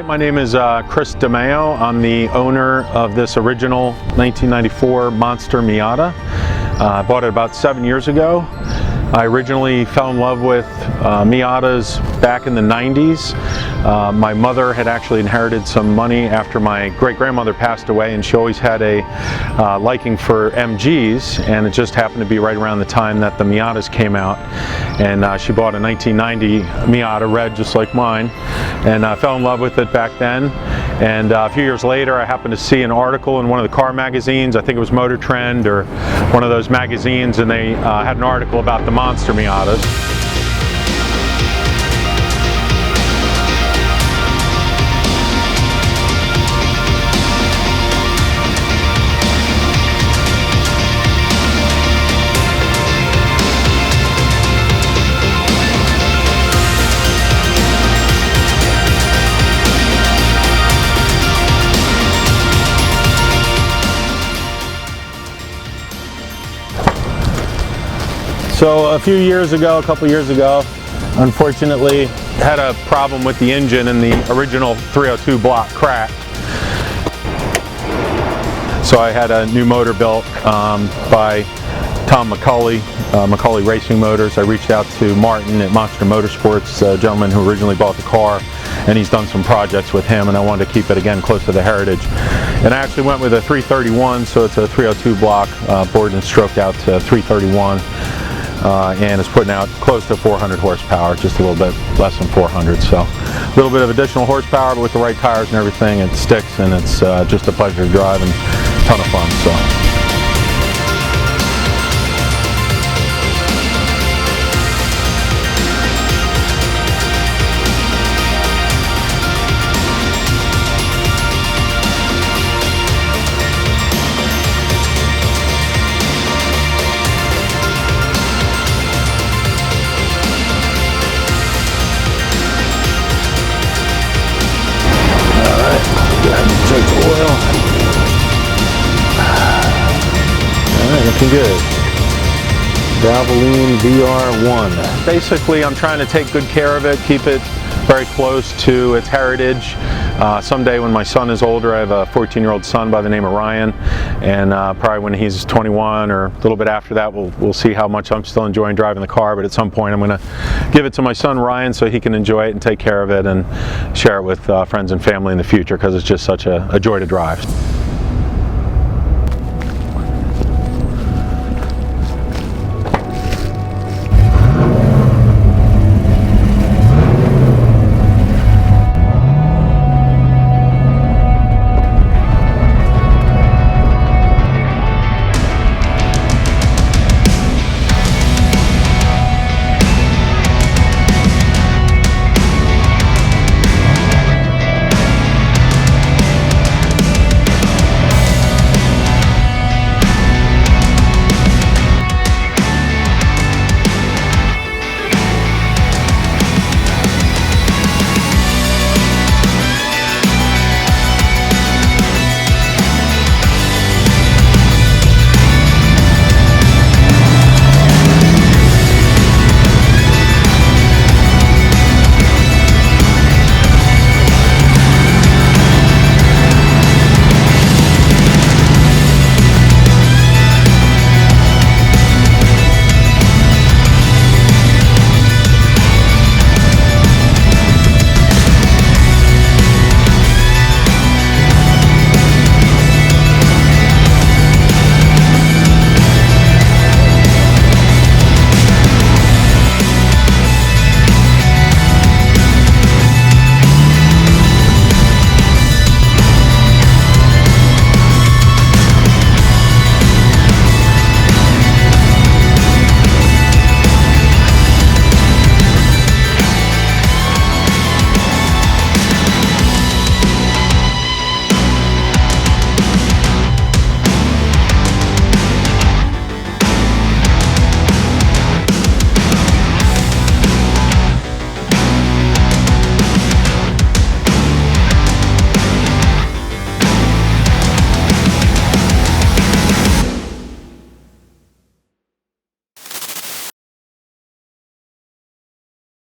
my name is Chris DeMeo. I'm the owner of this original 1994 Monster Miata. I bought it about 7 years ago. I originally fell in love with Miatas back in the 90s. My mother had actually inherited some money after my great-grandmother passed away, and she always had a liking for MGs, and it just happened to be right around the time that the Miatas came out. And she bought a 1990 Miata, red just like mine, and I fell in love with it back then. And a few years later, I happened to see an article in one of the car magazines. I think it was Motor Trend or one of those magazines, and they had an article about the Monster Miatas. So a couple years ago, unfortunately had a problem with the engine, and the original 302 block cracked. So I had a new motor built by Tom Mcully, Mcully Racing Motors. I reached out to Martin at Monster Motorsports, the gentleman who originally bought the car, and he's done some projects with him, and I wanted to keep it again close to the heritage. And I actually went with a 331, so it's a 302 block, bored and stroked out to 331. And it's putting out close to 400 horsepower, just a little bit less than 400. So a little bit of additional horsepower, but with the right tires and everything, it sticks, and it's just a pleasure to drive and a ton of fun. So. Looking good. Valvoline VR1. Basically, I'm trying to take good care of it, keep it very close to its heritage. Someday when my son is older, I have a 14-year-old son by the name of Ryan, and probably when he's 21 or a little bit after that, we'll see how much I'm still enjoying driving the car. But at some point, I'm going to give it to my son Ryan so he can enjoy it and take care of it and share it with friends and family in the future, because it's just such a joy to drive.